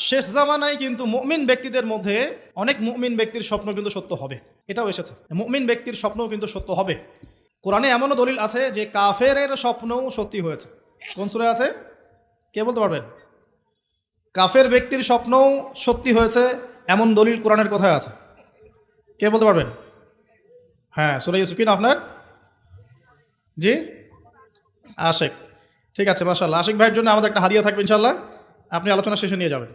শেষ জামানায় কিন্তু মুমিন ব্যক্তিদের মধ্যে অনেক মুমিন ব্যক্তির স্বপ্ন কিন্তু সত্য হবে, এটাও এসেছে। মুমিন ব্যক্তির স্বপ্নও কিন্তু সত্য হবে। কোরআনে এমনও দলিল আছে যে কাফেরের স্বপ্নও সত্যি হয়েছে। কোন সূরায় আছে কে বলতে পারবেন? কাফের ব্যক্তির স্বপ্নও সত্যি হয়েছে এমন দলিল কোরআনের কথায় আছে, কে বলতে পারবেন? হ্যাঁ, সূরা ইউসুফ। কি না আপনার? জি, আশিক। ঠিক আছে, মাশাআল্লাহ। আশিক ভাইয়ের জন্য আমাদের একটা হাদিয়া থাকবে ইনশাআল্লাহ, আপনি আলোচনা শেষে নিয়ে যাবেন।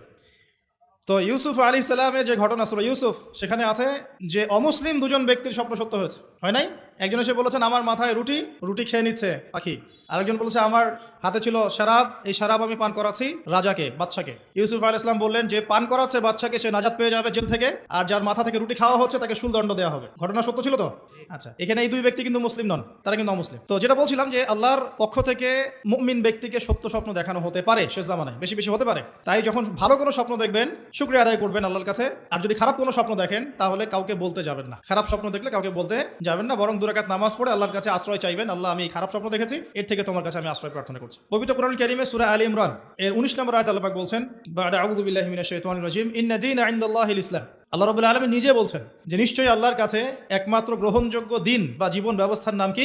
তো ইউসুফ আলাইহিস সালামের যে ঘটনা সূরা ইউসুফ, সেখানে আছে যে অমুসলিম দুজন ব্যক্তির স্বপ্ন সত্য হয়েছে, হয় নাই? একজন এসে বলেছেন আমার মাথায় রুটি রুটি খেয়ে নিচ্ছে পাখি। আরেকজন বলেছে আমার হাতে ছিল শরাব, এই শরাব আমি পান করাচ্ছি রাজাকে, বাদশাকে। ইউসুফ আলাইহিস সালাম বললেন যে পান করাচ্ছে বাদশাকে সে নাজাত পেয়ে যাবে জেল থেকে, আর যার মাথা থেকে রুটি খাওয়া হচ্ছে তাকে শুলদণ্ড দেওয়া হবে। ঘটনা সত্য ছিল তো? আচ্ছা, এখানে এই দুই ব্যক্তি কিন্তু মুসলিম নন, তারা কিন্তু অমুসলিম। তো যেটা বলছিলাম যে আল্লাহর পক্ষ থেকে মুমিন ব্যক্তিকে সত্য স্বপ্ন দেখানো হতে পারে শেষ জামানায়, বেশি বেশি হতে পারে। তাই যখন ভালো কোনো স্বপ্ন দেখবেন শুকরিয়া আদায় করবেন আল্লাহর কাছে। আর যদি খারাপ কোনো স্বপ্ন দেখেন তাহলে কাউকে বলতে যাবেন না। খারাপ স্বপ্ন দেখলে কাউকে বলতে যাবেন না, বরং 2 রাকাত নামাজ পড়ে আল্লাহর কাছে আশ্রয় চাইবেন। আল্লাহ, আমি খারাপ স্বপ্ন দেখেছি, এর থেকে তোমার কাছে আমি আশ্রয় প্রার্থনা করছি। পবিত্র কোরআন কারীমে সূরা আলে ইমরান এর 19 নম্বর আয়াতে আল্লাহ পাক বলছেন, বা'দা আউযু বিল্লাহি মিনাশ শাইতানির রাজিম, ইন্না দীনা ইনদাল্লাহিল ইসলাম। আল্লাহ রাব্বুল আলামিন নিজে বলছেন যে নিশ্চয়ই আল্লাহর কাছে একমাত্র গ্রহণযোগ্য দিন বা জীবন ব্যবস্থার নাম কি?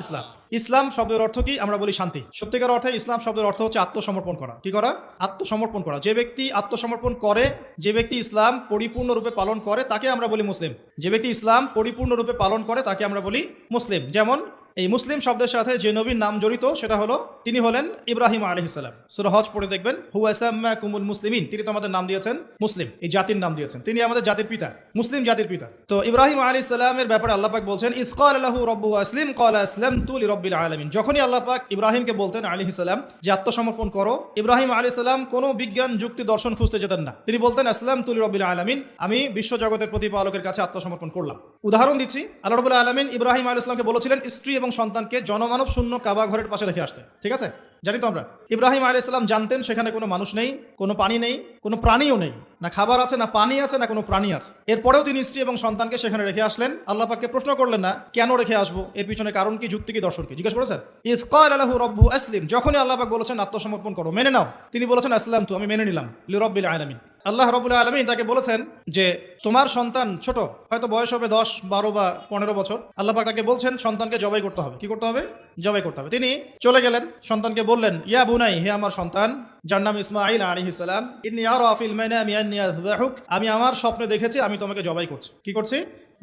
ইসলাম। ইসলাম শব্দের অর্থ কি? আমরা বলি শান্তি। সত্যিকার অর্থে ইসলাম শব্দের অর্থ হচ্ছে আত্মসমর্পণ করা। কি করা? আত্মসমর্পণ করা। যে ব্যক্তি আত্মসমর্পণ করে, যে ব্যক্তি ইসলাম পরিপূর্ণরূপে পালন করে, তাকে আমরা বলি মুসলিম। যে ব্যক্তি ইসলাম পরিপূর্ণরূপে পালন করে তাকে আমরা বলি মুসলিম। যেমন এই মুসলিম শব্দের সাথে যে নবীর নাম জড়িত সেটা হলো, তিনি হলেন ইব্রাহিম আলাইহিস সালাম। সূরা হজ পড়ে দেখবেন, হুয়া সাম্মাকুমুল মুসলিমিন, তিনি তো আমাদের নাম দিয়েছেন মুসলিম, এই জাতির নাম দিয়েছেন, তিনি আমাদের জাতির পিতা, মুসলিম জাতির পিতা। তো ইব্রাহিম আলাইহিস সালামের ব্যাপারে আল্লাহ পাক বলছেন, ইয ক্বালা লাহু রাব্বুহু আসলিম ক্বালা আসলামতু লিরাব্বিল আলামিন। যখনই আল্লাহ পাক ইব্রাহিমকে বলতেন আলাইহিস সালাম যে আত্মসমর্পণ করো, ইব্রাহিম আলাইহিস সালাম কোনো বিজ্ঞান যুক্তি দর্শন খুঁজতে যেতেন না, তিনি বলতেন আসলামতু লিরাব্বিল আলামিন, আমি বিশ্বজগতের প্রতিপালকের কাছে আত্মসমর্পণ করলাম। উদাহরণ দিচ্ছি, আল্লাহ রাব্বুল আলামিন ইব্রাহিম আলাইহিস সালামকে বলেছিলেন স্ত্রী এবং সন্তানকে জনমানব শূন্য কাবা ঘরের পাশে রেখে আসতে। ঠিক আছে, জানি তো আমরা। ইব্রাহিম আলাইহিস সালাম জানতেন সেখানে কোনো মানুষ নেই, কোনো পানি নেই, কোনো প্রাণীও নেই, না খাবার আছে, না পানি আছে, না কোনো প্রাণী আছে। এরপরেও তিনি স্ত্রী এবং সন্তানকে সেখানে রেখে আসলেন। আল্লাহ পাককে প্রশ্ন করলেন না কেন রেখে আসবো, এর পিছনে কারণ কি, যুক্তি কি, দর্শন কি, জিজ্ঞেস করেছেন? ইয ক্বালা লাহু রাব্বুহু আসলিম, যখনই আল্লাহ পাক বলেছেন আত্মসমর্পণ করো, মেনে নাও, তিনি বলেছেন আসলামতু, আমি মেনে নিলাম, লিরাব্বিল আলামিন। আল্লাহ রাব্বুল আলামিন তাকে বলেছেন যে তোমার সন্তান ছোট, হয়তো বয়স হবে 10, 12 বা 15 বছর। আল্লাহ পাক তাকে বলছেন সন্তানকে জবাই করতে হবে। কি করতে হবে? জবাই করতে হবে। তিনি চলে গেলেন, সন্তানকে বললেন, ইয়া বুনাই, হে আমার সন্তান, যার নাম ইসমাঈল আলাইহিস সালাম, ইন্নী আরা ফিল মানামি আন্নী আযবাহুক, আমি আমার স্বপ্নে দেখেছি আমি তোমাকে জবাই করছি। কি করছি?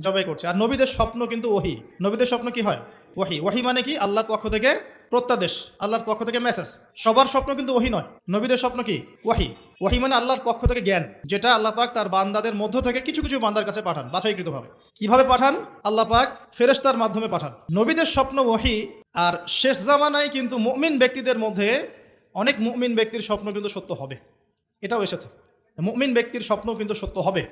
জবাই করছি। আর নবীদের স্বপ্ন কিন্তু ওহী। নবীদের স্বপ্ন কি হয়? ওহী। ওহী মানে কি? আল্লাহর পক্ষ থেকে প্রত্যাদেশ, আল্লাহর পক্ষ থেকে মেসেজ। সবার স্বপ্ন কিন্তু ওহী নয়। নবীদের স্বপ্ন কি? ওহী। ওহী মানে আল্লাহর পক্ষ থেকে জ্ঞান, যেটা আল্লাহ পাক তার বান্দাদের মধ্য থেকে কিছু কিছু বান্দার কাছে পাঠান বাছাইকৃতভাবে। কিভাবে পাঠান? আল্লাহ পাক ফেরেশতার মাধ্যমে পাঠান। নবীদের স্বপ্ন ওহী। আর শেষ জামানায় কিন্তু মুমিন ব্যক্তিদের মধ্যে অনেক মুমিন ব্যক্তির স্বপ্ন কিন্তু সত্য হবে, এটাও এসেছে। মুমিন ব্যক্তির স্বপ্ন কিন্তু সত্য হবে।